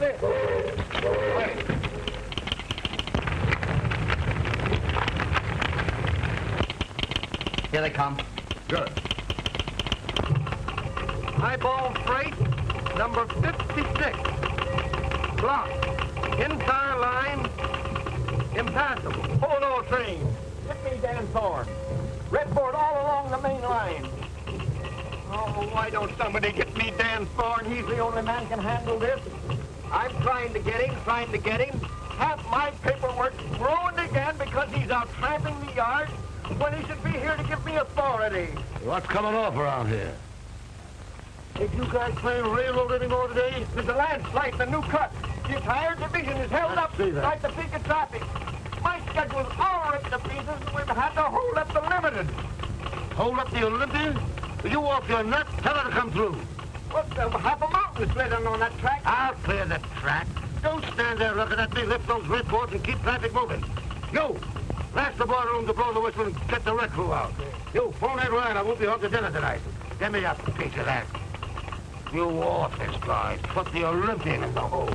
it. Wait. Here they come. Good. Highball freight, number 56. Blocked. Entire line, impassable. Hold on, train. Get me Dan Thorne. Redboard all along the main line. Oh, why don't somebody get me Dan Thorne? He's the only man can handle this. I'm trying to get him. Half my paperwork's ruined again because he's out tramping the yard when he should be here to give me authority. What's coming off around here? Ain't you guys playing railroad anymore today? There's a landslide, the new cut. The entire division is held up like the peak of traffic. My schedule's all ripped to pieces, and we've had to hold up the limited. Hold up the Olympian? Are you off your nut? Tell her to come through. Well, half a mountain slid in on that track. I'll clear the track. Don't stand there looking at me. Lift those red boards and keep traffic moving. You, blast the boardroom to blow the whistle and get the wreck crew out. You, phone that Ryan. I won't be home to dinner tonight. Give me a piece of that. You office guys, put the Olympian in the hole.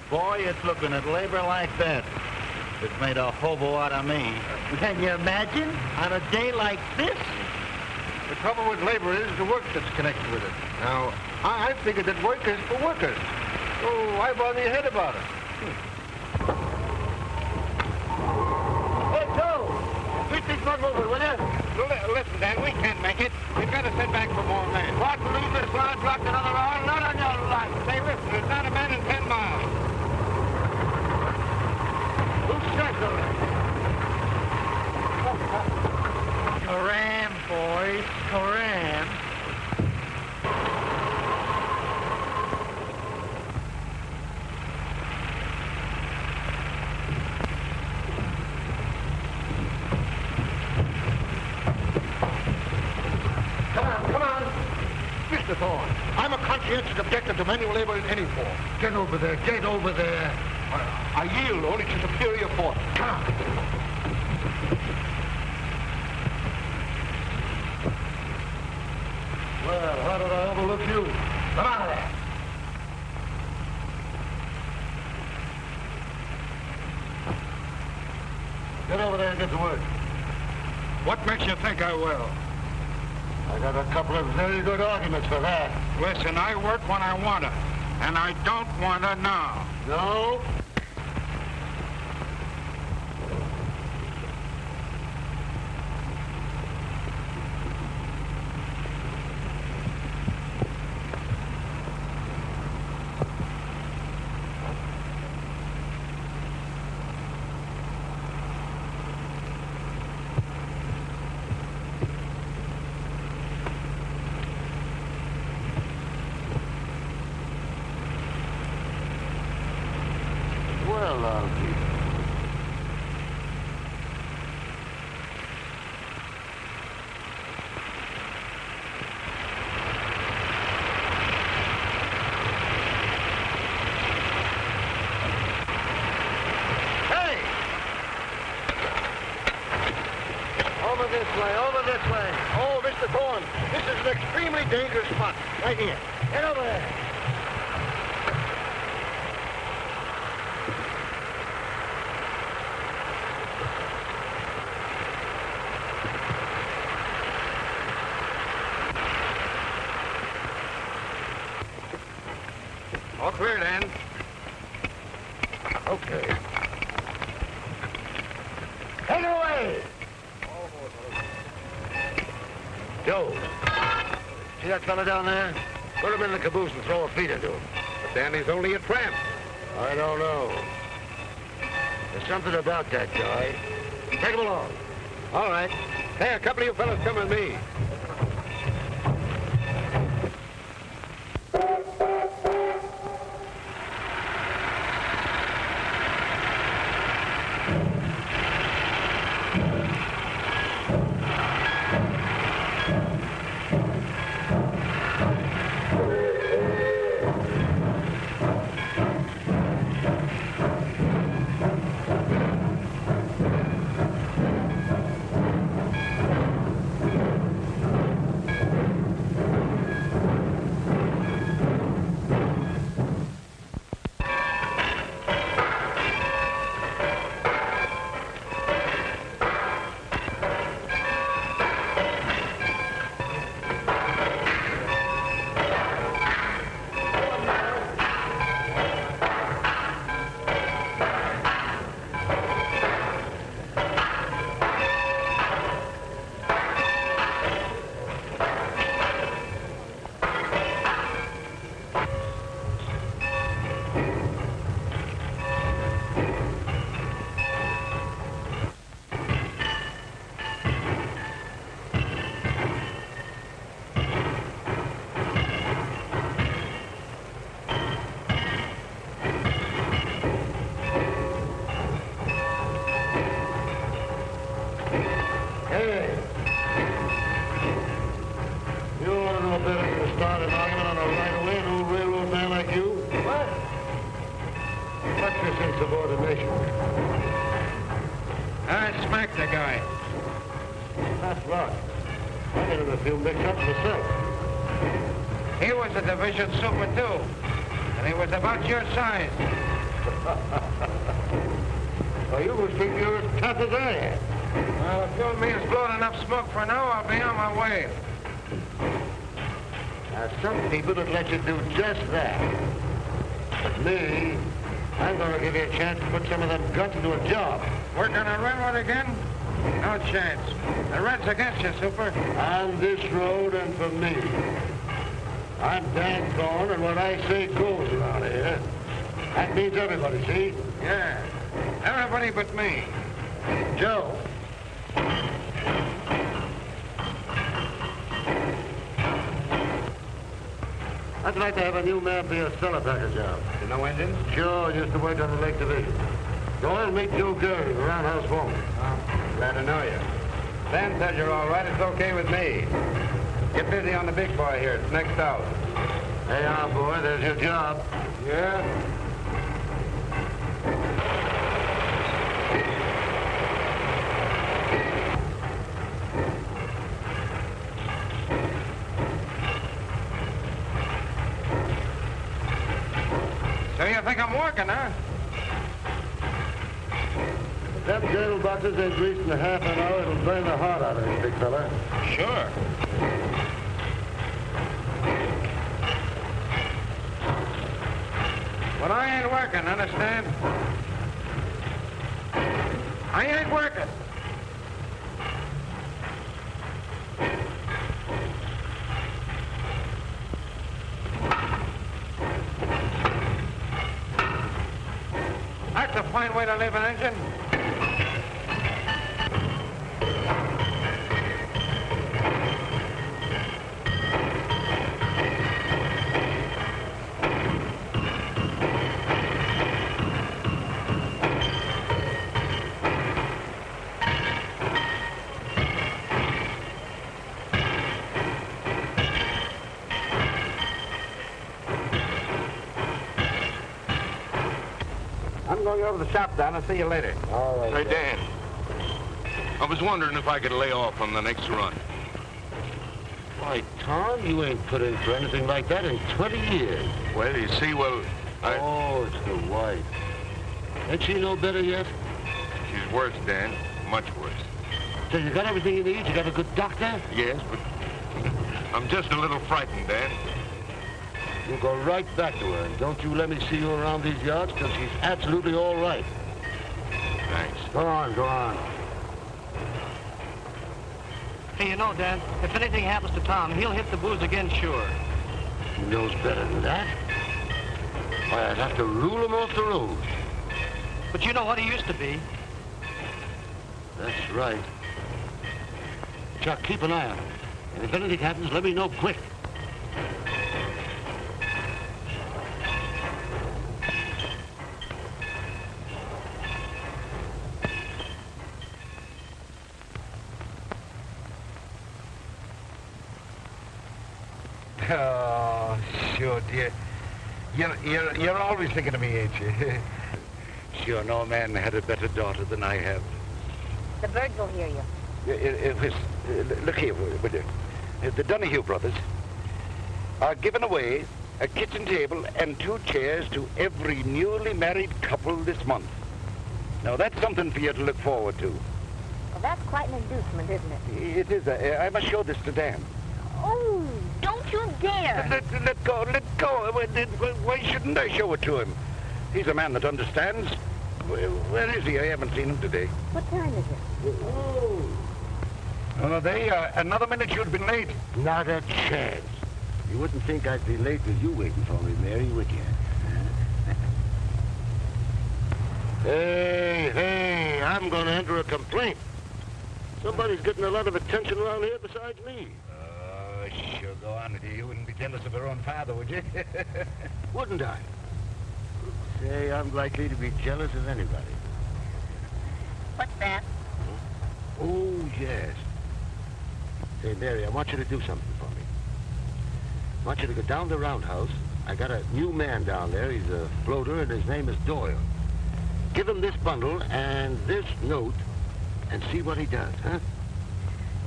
Boy, it's looking at labor like that. It's made a hobo out of me. Can you imagine? On a day like this? The trouble with labor is the work that's connected with it. Now, I figured that work is for workers. So why bother your head about it? Hey, Joe! Keep this one moving, will you? Listen, Dan, we can't make it. We've got to send back for more men. What, leave this line blocked another hour? Not on your life. Say, listen, there's not a man in 10 miles. Who's scheduled? Coram, boys, Coram. Come on. Mr. Thorne, I'm a conscientious objector to manual labor in any form. Get over there. Get over there. I yield only to superior force. Come on. Well, how did I overlook you? Come out of there. Get over there and get to work. What makes you think I will? I got a couple of very good arguments for that. Listen, I work when I want to, and I don't want to now. No? way, over this way. Oh, Mr. Thorne, this is an extremely dangerous spot. Right here. Get over there. All clear, Dan. Okay. Take it away! Joe, see that fella down there? Put him in the caboose and throw a feed into him. But Danny's only a tramp. I don't know. There's something about that guy. Take him along. All right. Hey, a couple of you fellas come with me. Insubordination. I smacked the guy. That's luck. I got in a few mix-ups myself. He was a division super, too. And he was about your size. Well, you must think you're as tough as I am. Well, if you and me has blown enough smoke for now, I'll be on my way. Now, some people would let you do just that. But me, I'm going to give you a chance to put some of them guts into a job. Working on railroad again? No chance. The Red's against you, Super. On this road and for me. I'm Dan Thorne, and what I say goes around here. That means everybody, see? Yeah. Everybody but me. Joe. I'd like to have a new man for your cellar packer job. You know engines? Sure, used to work on the Lake Division. Go on and meet Joe Gary, the roundhouse foreman. Glad to know you. Dan said you're all right. It's okay with me. Get busy on the big boy here. It's next out. Hey, on, boy. There's your job. Yeah? So you think I'm working, huh? If them girdle boxes ain't greased in a half an hour, it'll burn the heart out of this big fella. Sure. But I ain't working, understand? I ain't working. That's a fine way to leave an engine. I'm going over to the shop, Don. I'll see you later. All right. Hey, Dan. I was wondering if I could lay off on the next run. Why, Tom, you ain't put in for anything like that in 20 years. Well, you see, Oh, it's the wife. Ain't she no better yet? She's worse, Dan. Much worse. So you got everything you need? You got a good doctor? Yes, but I'm just a little frightened, Dan. You go right back to her, and don't you let me see you around these yards till she's absolutely all right. Thanks. Go on, go on. Hey, you know, Dan, if anything happens to Tom, he'll hit the booze again, sure. He knows better than that. Why, I'd have to rule him off the road. But you know what he used to be. That's right. Chuck, keep an eye on him. And if anything happens, let me know quick. Oh, sure, dear. You're always thinking of me, ain't you? Sure, no man had a better daughter than I have. The birds will hear you. Look here, will you? The Donahue brothers are giving away a kitchen table and 2 chairs to every newly married couple this month. Now, that's something for you to look forward to. Well, that's quite an inducement, isn't it? It is. I must show this to Dan. Oh, don't you dare. Let go. Why shouldn't I show it to him? He's a man that understands. Where is he? I haven't seen him today. What time is it? Oh, another minute you'd been late. Not a chance. You wouldn't think I'd be late with you waiting for me, Mary, would you? Hey, I'm going to enter a complaint. Somebody's getting a lot of attention around here besides me. Oh, sure, go on. You wouldn't be jealous of her own father, would you? Wouldn't I? Say, I'm likely to be jealous of anybody. What's that? Oh, yes. Say, Mary, I want you to do something for me. I want you to go down the roundhouse. I got a new man down there. He's a floater, and his name is Doyle. Give him this bundle and this note and see what he does, huh?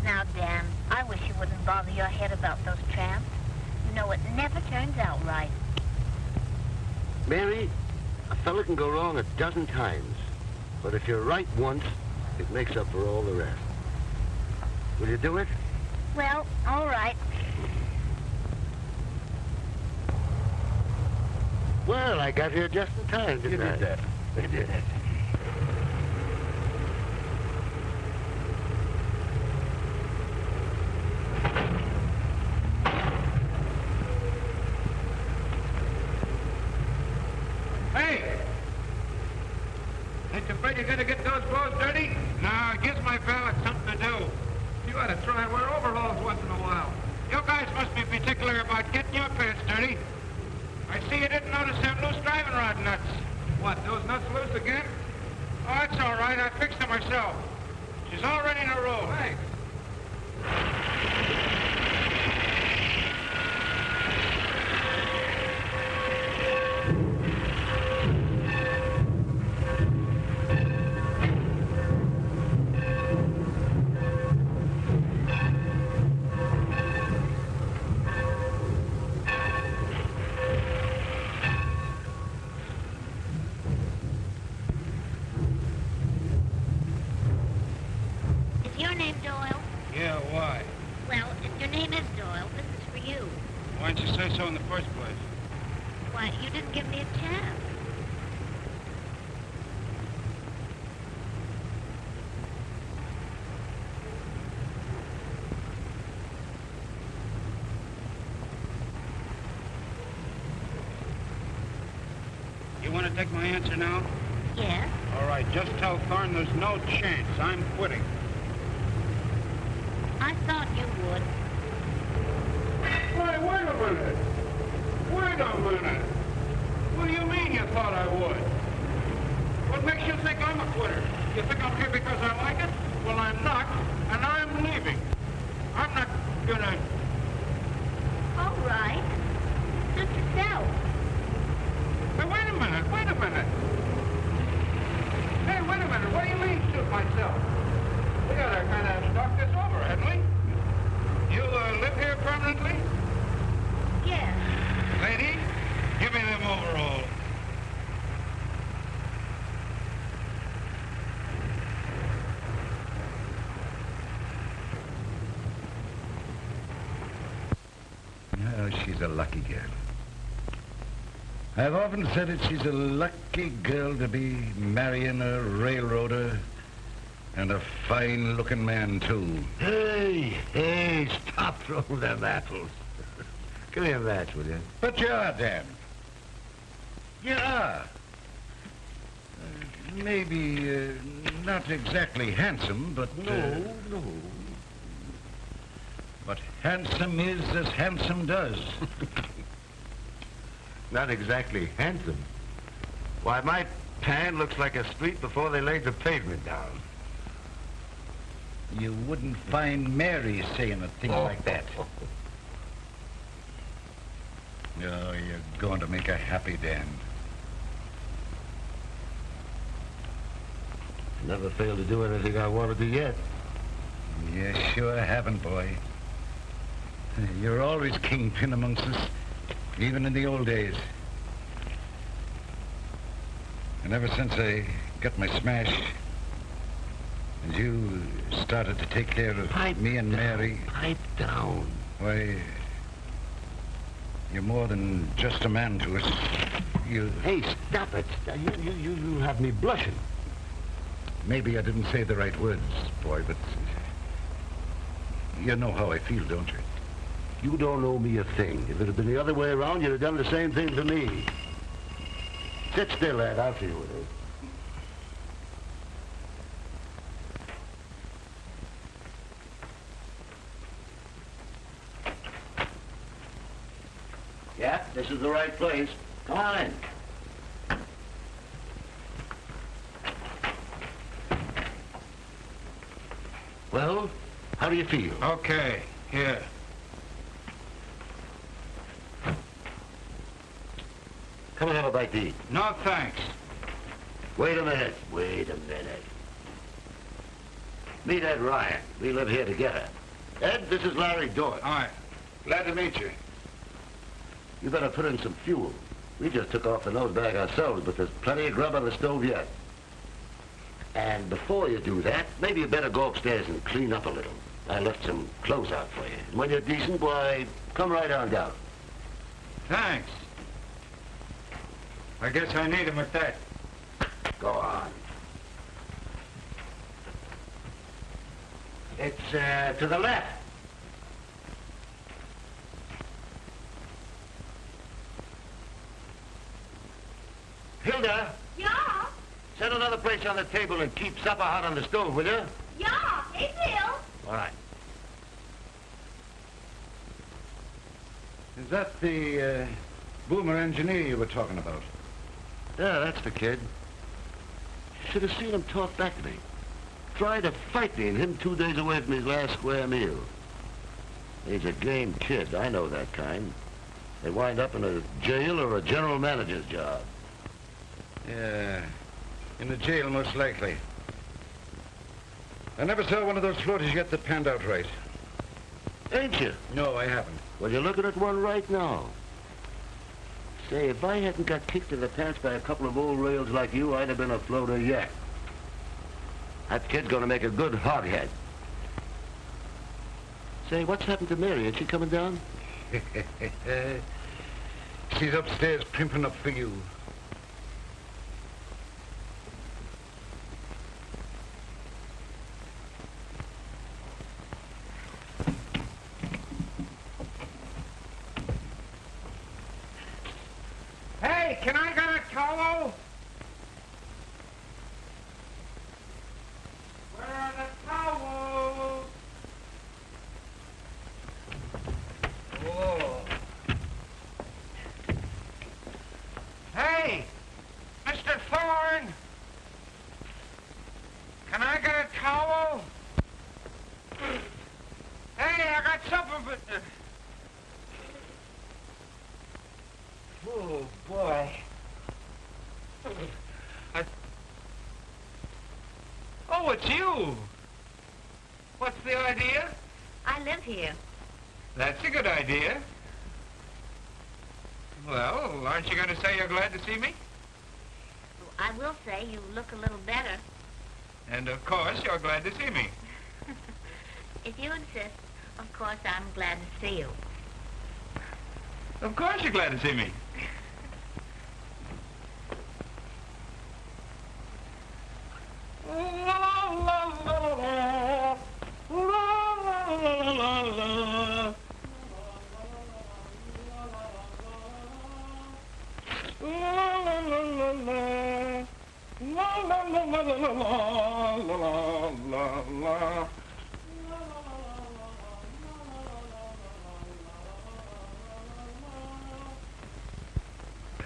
Now, Dan, I wish you wouldn't bother your head about those tramps. You know, it never turns out right. Mary, a fella can go wrong 12 times. But if you're right once, it makes up for all the rest. Will you do it? Well, all right. Well, I got here just in time, didn't I? You did that. I did it. Hey! Ain't you afraid you're going to get those clothes dirty? No, it gives my valet something to do. You ought to try and wear overalls once in a while. You guys must be particular about getting your pants dirty. I see you didn't notice them loose driving rod nuts. What, those nuts loose again? Oh, it's all right. I fixed them myself. She's all ready to roll. Thanks. Your name Doyle? Yeah, why? Well, if your name is Doyle, this is for you. Why didn't you say so in the first place? Why, you didn't give me a chance. You want to take my answer now? Yes? All right, just tell Thorne there's no chance. I'm quitting. I thought you would. Why, wait a minute. Wait a minute. What do you mean you thought I would? What makes you think I'm a quitter? You think I'm here because I like it? Well, I'm not, and I'm leaving. I'm not gonna... All right. Suit yourself. Hey, wait a minute, wait a minute. Hey, wait a minute. What do you mean, shoot myself? Yeah, completely? Yes. Lady, give me them overalls. Oh, she's a lucky girl. I've often said that she's a lucky girl to be marrying a railroader and a fine-looking man, too. Hey, stop throwing them apples. Give me a match, will you? But you are, Dan. You are. Maybe not exactly handsome, but... No. But handsome is as handsome does. Not exactly handsome. Why, my pan looks like a street before they laid the pavement down. You wouldn't find Mary saying a thing like that. No, you're going to make her happy, Dan. Never failed to do anything I wanted to yet. You sure haven't, boy. You're always kingpin amongst us, even in the old days. And ever since I got my smash, and you started to take care of me and Mary... Pipe down. Why, you're more than just a man to us. You... Hey, stop it. You have me blushing. Maybe I didn't say the right words, boy, but... You know how I feel, don't you? You don't owe me a thing. If it had been the other way around, you'd have done the same thing to me. Sit still, lad. I'll see you with it. Yeah, this is the right place. Come on in. Well, how do you feel? Okay, here. Come and have a bite to eat. No, thanks. Wait a minute. Meet Ed Ryan. We live here together. Ed, this is Larry Dort. Hi. Glad to meet you. You better put in some fuel. We just took off the nose bag ourselves, but there's plenty of grub on the stove yet. And before you do that, maybe you better go upstairs and clean up a little. I left some clothes out for you. And when you're decent, why, come right on down. Thanks. I guess I need him at that. Go on. It's, to the left. Hilda, Ja, set another place on the table and keep supper hot on the stove, will you? ja, ik wil. All right. Is that the boomer engineer you were talking about? Yeah, that's the kid. Should have seen him talk back to me. Tried to fight me and him 2 days away from his last square meal. He's a game kid. I know that kind. They wind up in a jail or a general manager's job. Yeah, in the jail, most likely. I never saw one of those floaters yet that panned out right. Ain't you? No, I haven't. Well, you're looking at one right now. Say, if I hadn't got kicked in the pants by a couple of old rails like you, I'd have been a floater yet. That kid's gonna make a good hoghead. Say, what's happened to Mary? Ain't she coming down? She's upstairs primping up for you. Hey, can I get a towel? Where are the towels? Oh. Hey, Mr. Thorne. Can I get a towel? Hey, I got something but... Oh, boy. Oh, it's you. What's the idea? I live here. That's a good idea. Well, aren't you going to say you're glad to see me? Well, I will say you look a little better. And of course, you're glad to see me. If you insist, of course I'm glad to see you. Of course you're glad to see me.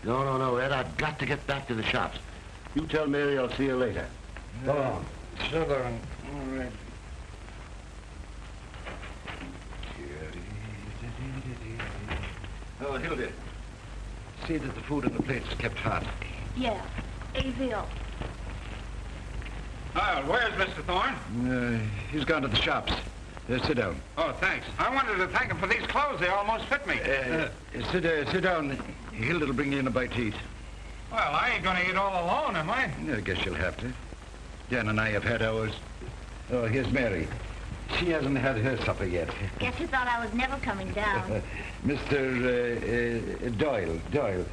No, Ed, I've got to get back to the shops. You tell Mary I'll see you later. Go on. Sugar and... All right. Oh, Hilda. See that the food on the plates is kept hot. Yeah, AVO. Oh, where's Mr. Thorne? He's gone to the shops. Sit down. Oh, thanks. I wanted to thank him for these clothes. They almost fit me. Sit down. Hilda'll bring you in a bite to eat. Well, I ain't going to eat all alone, am I? I guess you'll have to. Jan and I have had ours. Oh, here's Mary. She hasn't had her supper yet. Guess you thought I was never coming down. Mr. Doyle.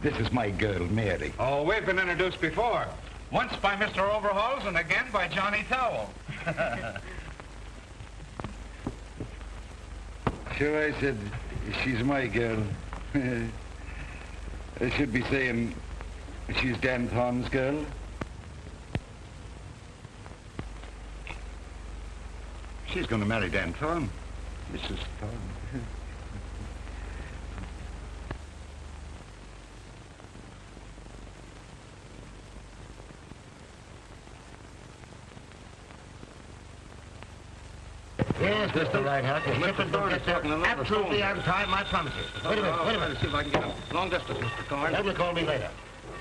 This is my girl, Mary. Oh, we've been introduced before. Once by Mr. Overalls and again by Johnny Towel. Sure, I said she's my girl. I should be saying she's Dan Thorne's girl. She's going to marry Dan Thorne, Mrs. Thorne. Yes, Mr. Lighthouse. The shipment will get there absolutely on time, I promise you. Wait a minute. See if I can get him. Long distance, Mr. Thorne. Then will call me later.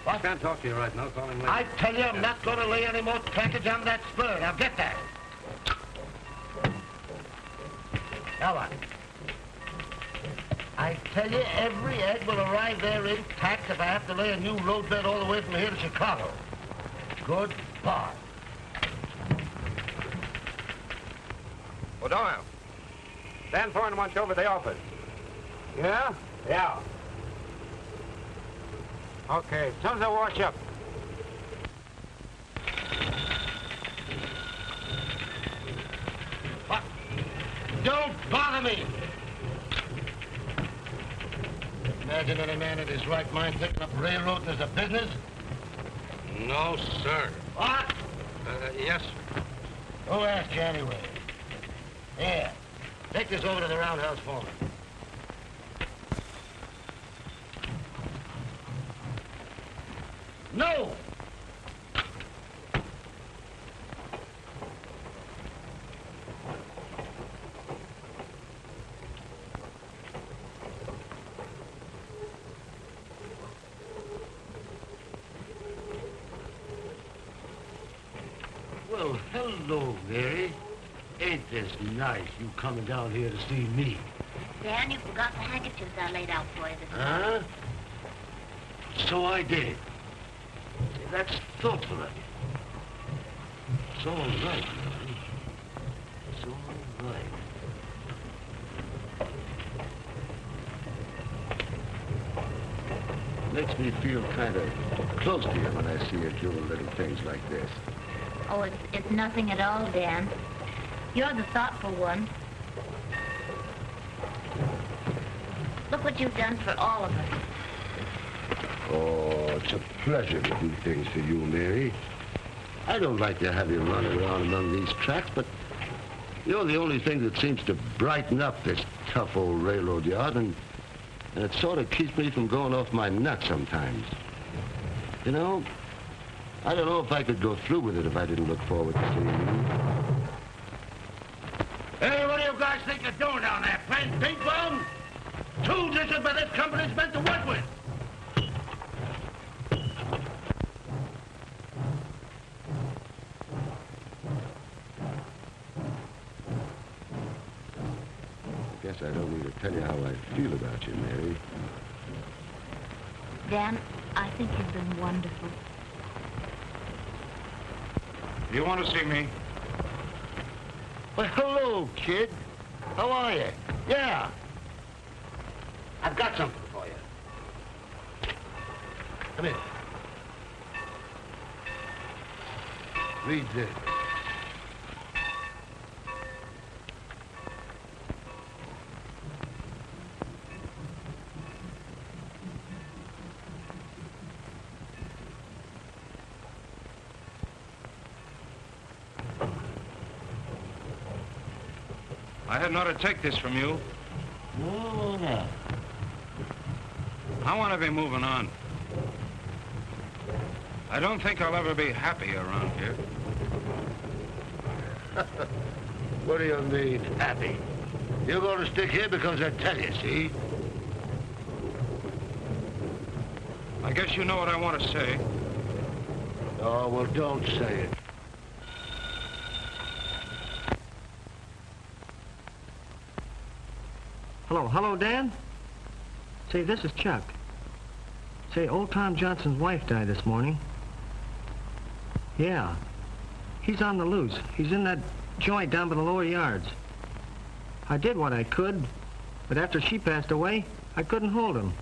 I can't talk to you right now. Call him later. I tell you, I'm not going to lay any more package on that spur. Now get that. Now what? I tell you, every egg will arrive there intact if I have to lay a new roadbed all the way from here to Chicago. Goodbye. O'Doyle, Dan Thorne wants you over at the office. Yeah? Yeah. Okay, as soon as I wash up. What? Don't bother me! Imagine any man in his right mind picking up railroading as a business? No, sir. What? Yes, sir. Who asked you anyway? Here, take this over to the roundhouse for me. No! Well, hello, Mary. Ain't this nice, you coming down here to see me? Dan, you forgot the handkerchiefs I laid out for you this Huh? morning. So I did. That's thoughtful of you. It's all right, Mary. It's all right. Makes me feel kind of close to you when I see you doing little things like this. Oh, it's nothing at all, Dan. You're the thoughtful one. Look what you've done for all of us. Oh, it's a pleasure to do things for you, Mary. I don't like to have you running around among these tracks, but you're the only thing that seems to brighten up this tough old railroad yard, and it sort of keeps me from going off my nut sometimes. You know, I don't know if I could go through with it if I didn't look forward to seeing you. Hey, what do you guys think you're doing down there? Playing ping pong? Tools isn't what this company's meant to work with. Guess I don't need to tell you how I feel about you, Mary. Dan, I think you've been wonderful. You want to see me? Well, hello, kid. How are you? Yeah. I've got something for you. Come here. Read this. I hadn't ought to take this from you. No. I want to be moving on. I don't think I'll ever be happy around here. What do you mean, happy? You're going to stick here because I tell you, see? I guess you know what I want to say. Oh, well, don't say it. Hello, Dan? Say, this is Chuck. Say, old Tom Johnson's wife died this morning. Yeah. He's on the loose. He's in that joint down by the lower yards. I did what I could, but after she passed away, I couldn't hold him.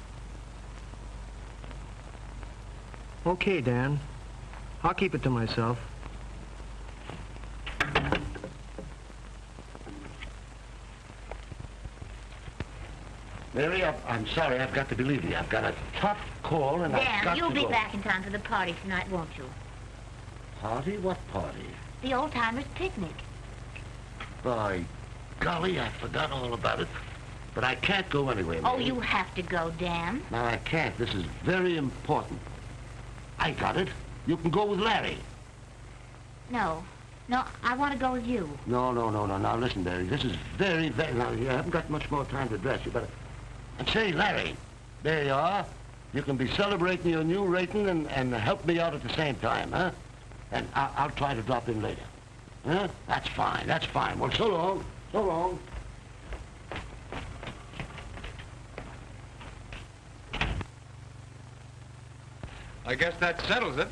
Okay, Dan. I'll keep it to myself. Mary, I'm sorry. I've got to be leaving you. I've got a tough call, and I've got Dan, to you'll go. be back in time for the party tonight, won't you? Party? What party? The old-timers' picnic. By golly, I forgot all about it. But I can't go anywhere, Mary. Oh, you have to go, Dan. No, I can't. This is very important. I got it. You can go with Larry. No, I want to go with you. No. Now, listen, Mary. This is very... Now, you haven't got much more time to dress. You better... And say, Larry, there you are. You can be celebrating your new rating and help me out at the same time, huh? And I'll try to drop in later. Huh? That's fine. Well, so long. So long. I guess that settles it.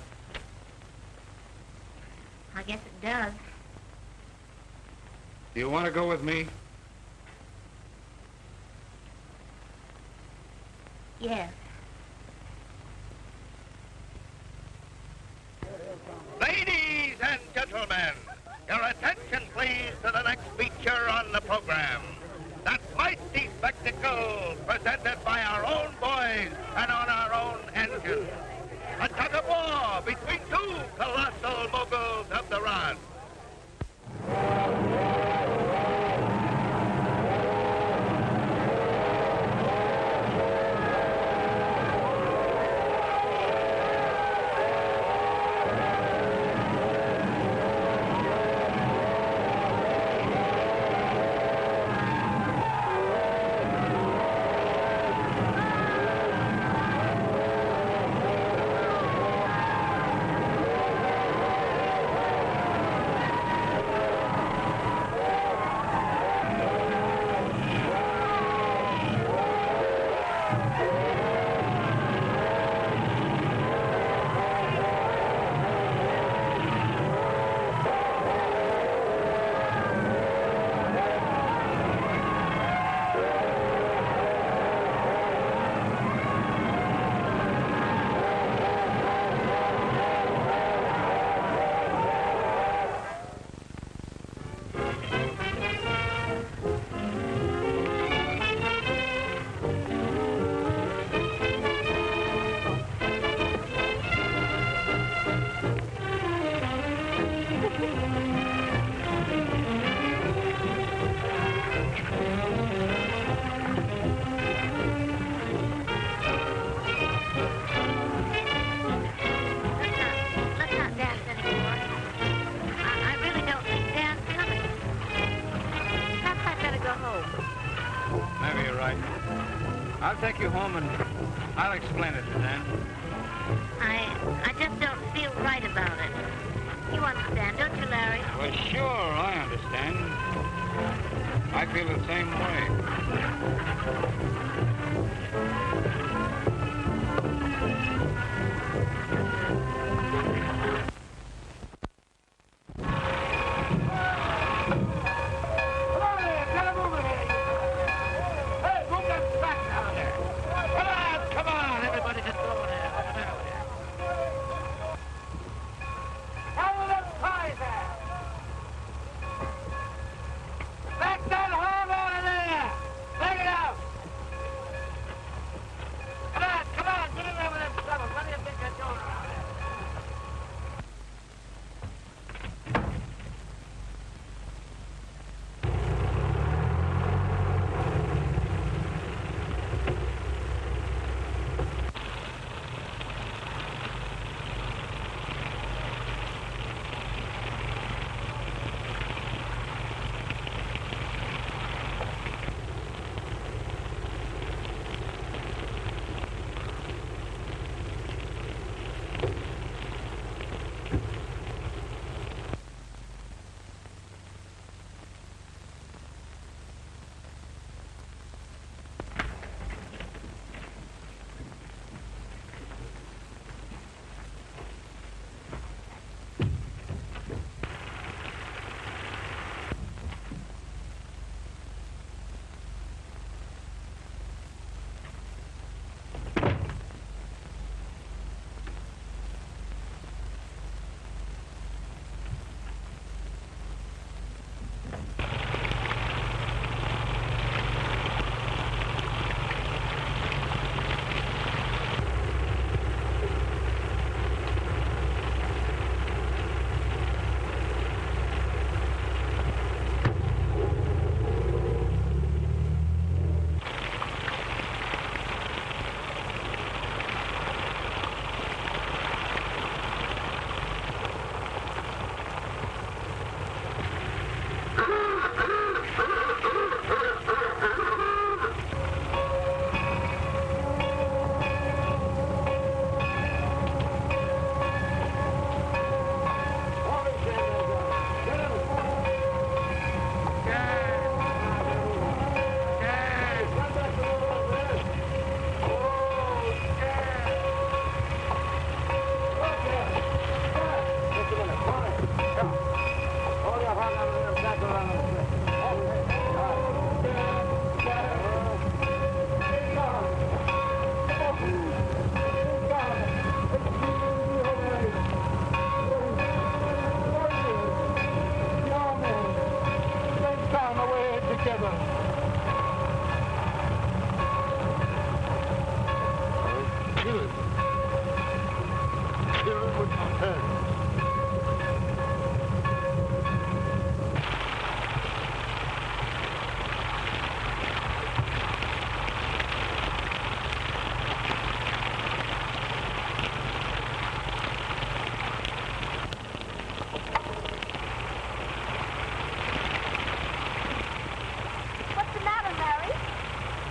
I guess it does. Do you want to go with me? Yes. Ladies and gentlemen, your attention please to the next feature on the program. That mighty spectacle presented by our own boys and on our own engine. A tug-of-war between two colossal moguls of the rod. I'll take you home and I'll explain it to Dan. I just don't feel right about it. You understand, don't you, Larry? Well, sure, I understand. I feel the same way.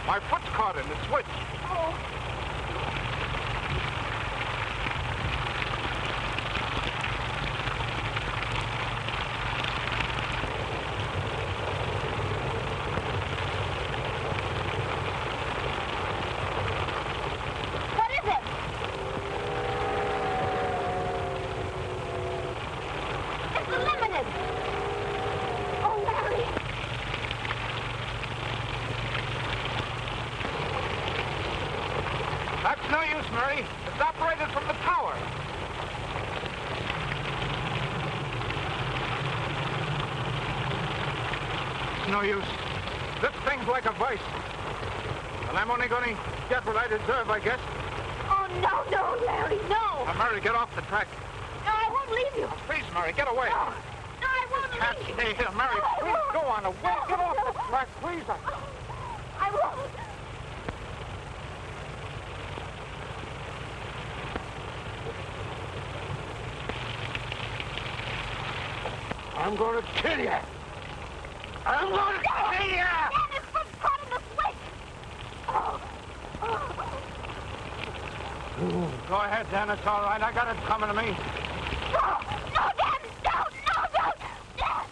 My foot's caught in the switch. Oh. What is it? It's eliminated. Oh, Larry. That's no use, Mary. It's operated from the tower. It's no use. This thing's like a vice. And I'm only going to get what I deserve, I guess. Oh, no, Larry, no. Now, Mary, get off the track. No, I won't leave you. Please, Mary, get away. No, I won't Can't leave you. stay here, Mary. Please, go on away. Get off the track, please. I won't. I'm going to kill you. I'm going to kill you. Dan, his foot's caught in the switch. Go ahead, Dan. It's all right. I got it coming to me. No, Dan, don't, no, don't. Dan.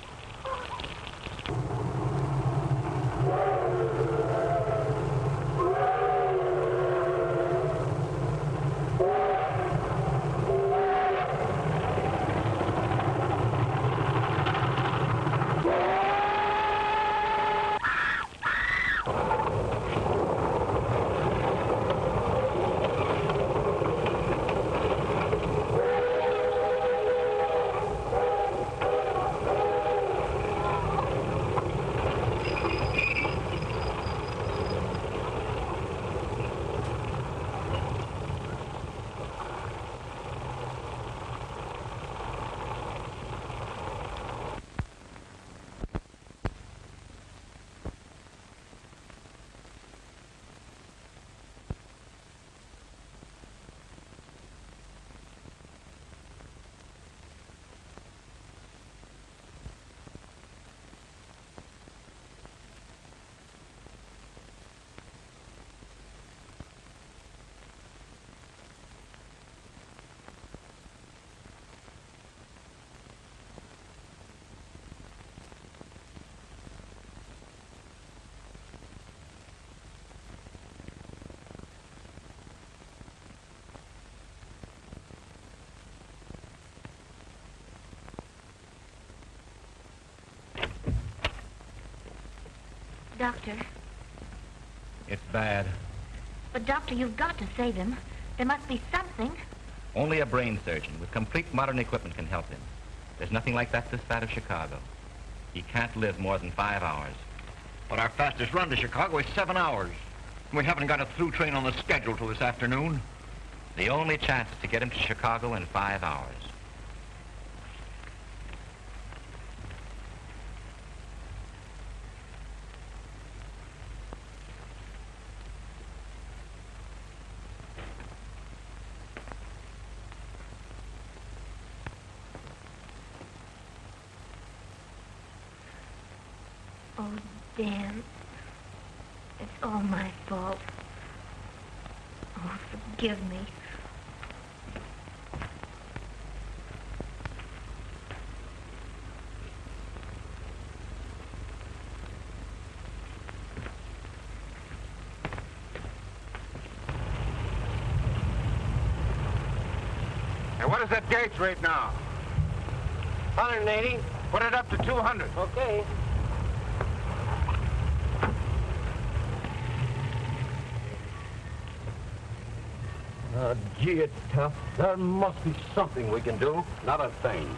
Doctor. It's bad. But, Doctor, you've got to save him. There must be something. Only a brain surgeon with complete modern equipment can help him. There's nothing like that this side of Chicago. He can't live more than 5 hours. But our fastest run to Chicago is 7 hours. We haven't got a through train on the schedule till this afternoon. The only chance is to get him to Chicago in 5 hours. Oh, Dan. It's all my fault. Oh, forgive me. Hey, what is that gauge rate now? 180. Put it up to 200. Okay. Gee, it's tough. There must be something we can do. Not a thing.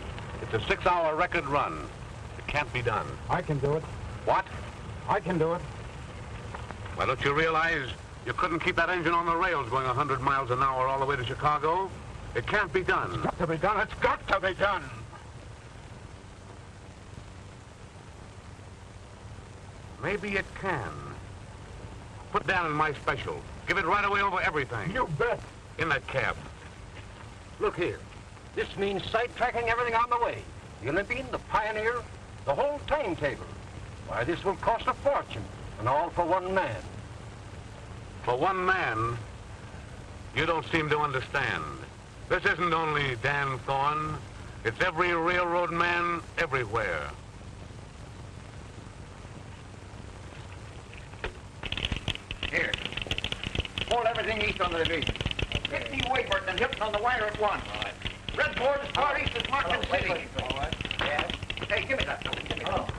It's a 6-hour record run. It can't be done. I can do it. What? I can do it. Why, don't you realize you couldn't keep that engine on the rails going 100 miles an hour all the way to Chicago? It can't be done. It's got to be done. It's got to be done. Maybe it can. Put down in my special. Give it right away over everything. You bet. In that cab. Look here. This means sidetracking everything on the way. The Olympian, the Pioneer, the whole timetable. Why, this will cost a fortune, and all for one man. For one man, you don't seem to understand. This isn't only Dan Thorne. It's every railroad man everywhere. Here. Hold everything east on the division. 50 Wayford and Hilton on the wire at once. All right. Red board as far east as Martin City. All right. Yes. Hey, give me that. Give me that.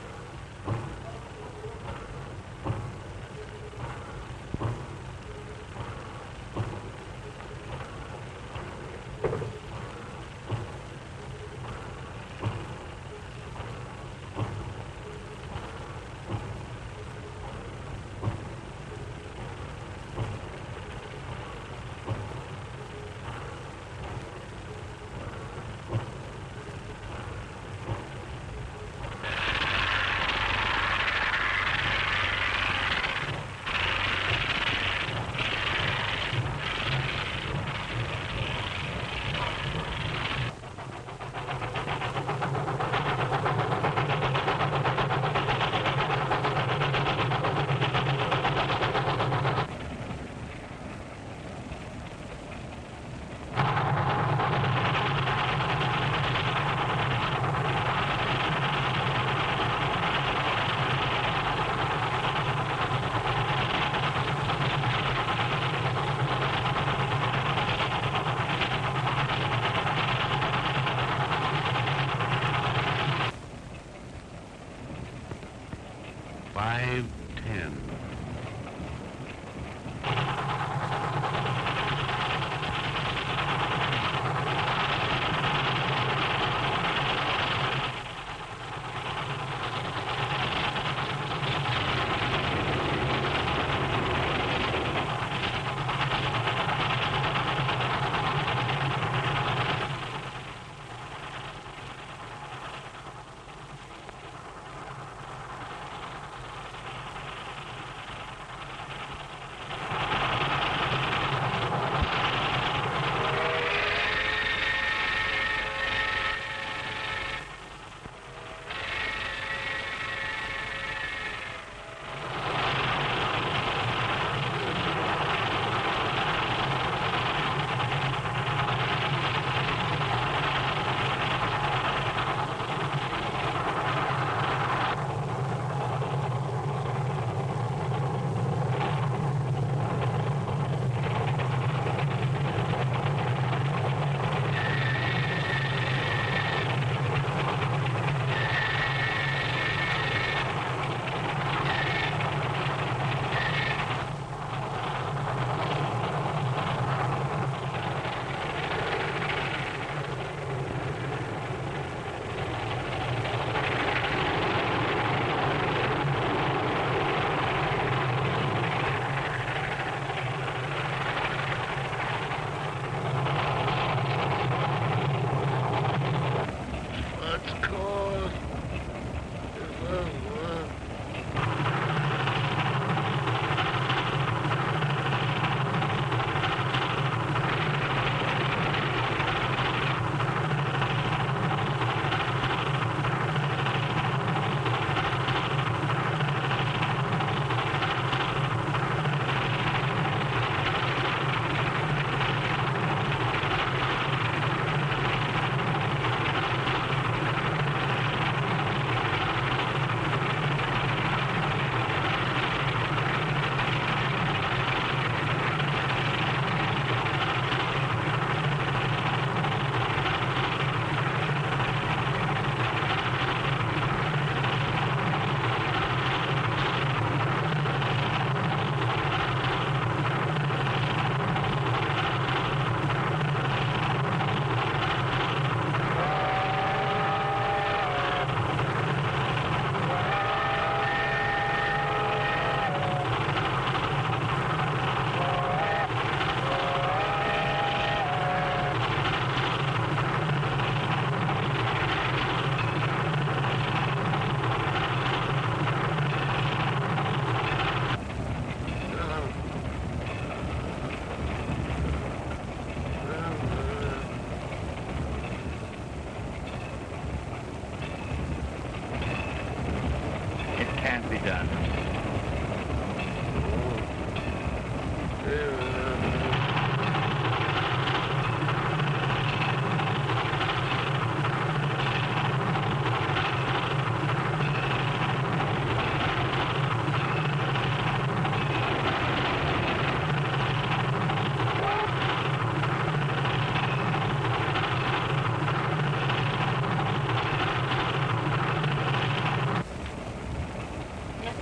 Just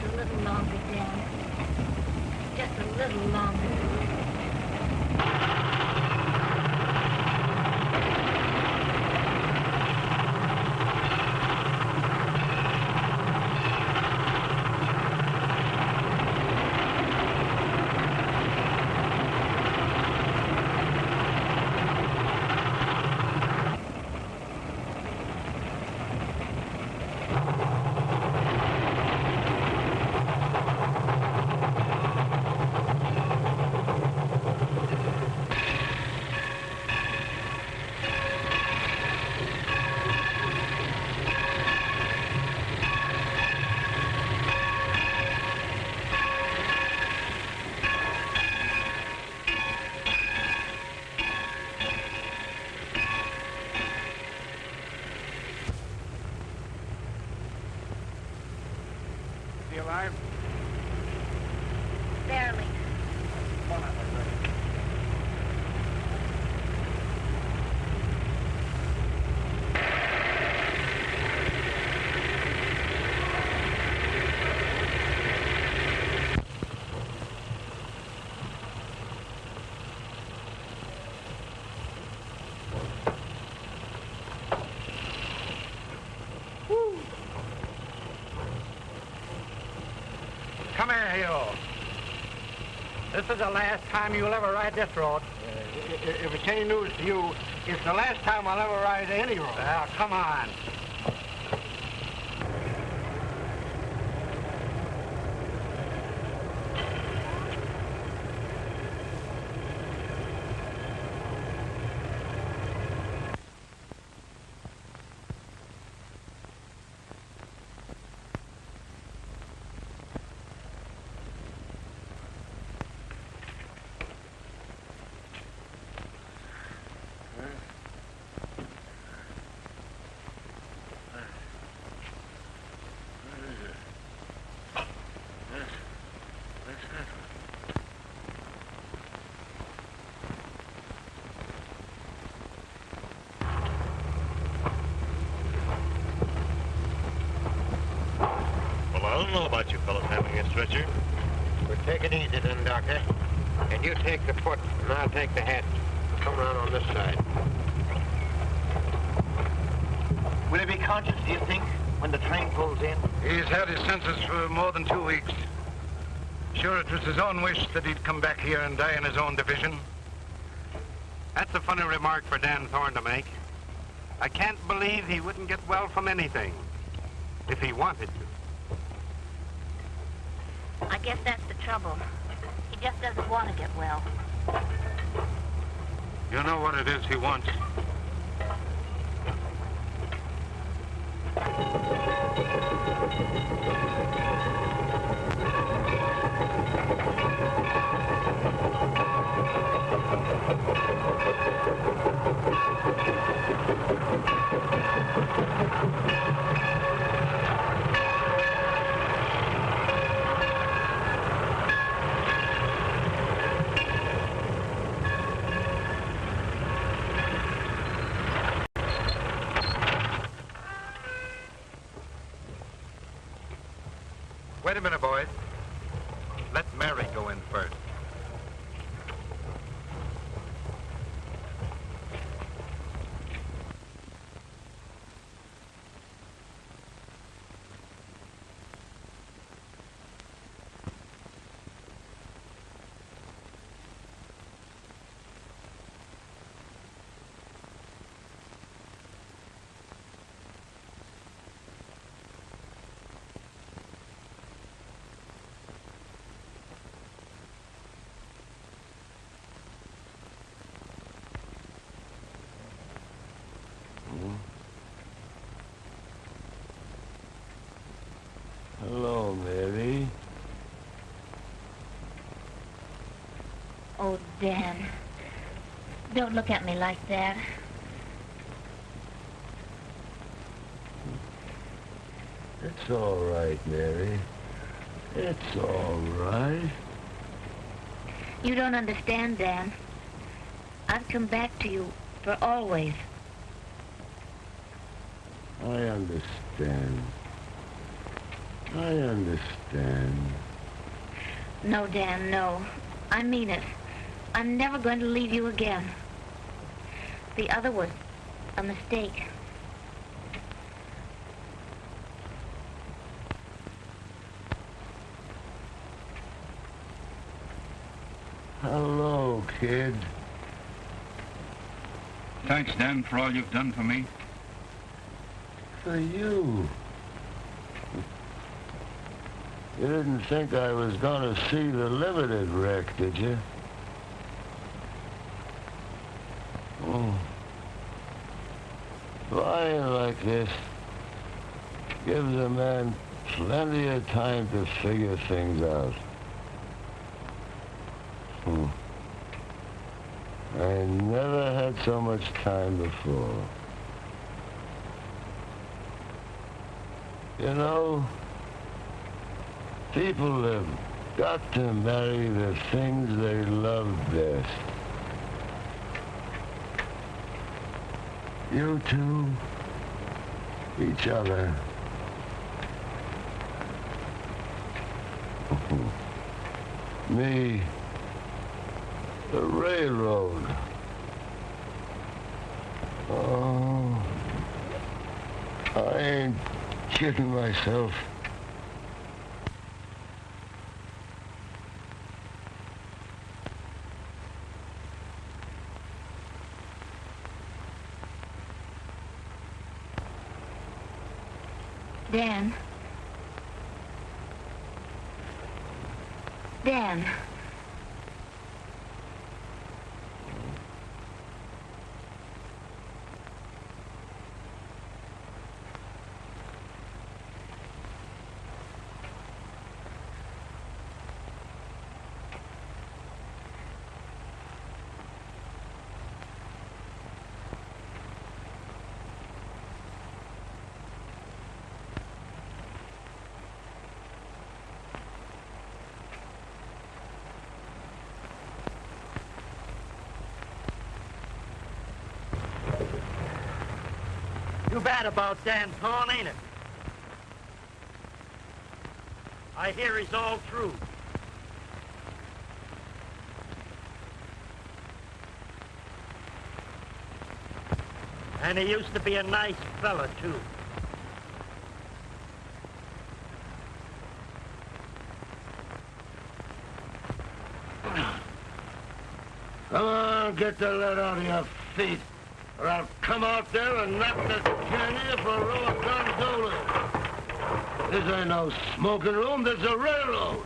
a little longer, Dan. Just a little longer. Is he alive? Barely. Come here, you. This is the last time you'll ever ride this road. If it's any news to you, it's the last time I'll ever ride any road. Now, come on. I don't know about you fellas having a stretcher. We'll take it easy then, Doctor. And you take the foot, and I'll take the head. Come around on this side. Will he be conscious, do you think, when the train pulls in? He's had his senses for more than 2 weeks. Sure, it was his own wish that he'd come back here and die in his own division. That's a funny remark for Dan Thorne to make. I can't believe he wouldn't get well from anything, if he wanted to. I guess that's the trouble. He just doesn't want to get well. You know what it is he wants. Wait a minute, boys. Let Mary go in first. Dan. Don't look at me like that. It's all right, Mary. It's all right. You don't understand, Dan. I've come back to you for always. I understand. I understand. No, Dan, no. I mean it. I'm never going to leave you again. The other was a mistake. Hello, kid. Thanks, Dan, for all you've done for me. For you. You didn't think I was gonna see the limited wreck, did you? Oh. Flying like this gives a man plenty of time to figure things out. I never had so much time before. You know, people have got to marry the things they love best. You two, each other. Me, the railroad. Oh, I ain't kidding myself. Dan. Dan. Too bad about Dan Thorne, ain't it? I hear he's all through. And he used to be a nice fella, too. Come on, get the lead out of your feet, or I'll come out there and knock the candy for a row of gondolas. This ain't no smoking room, this is a railroad.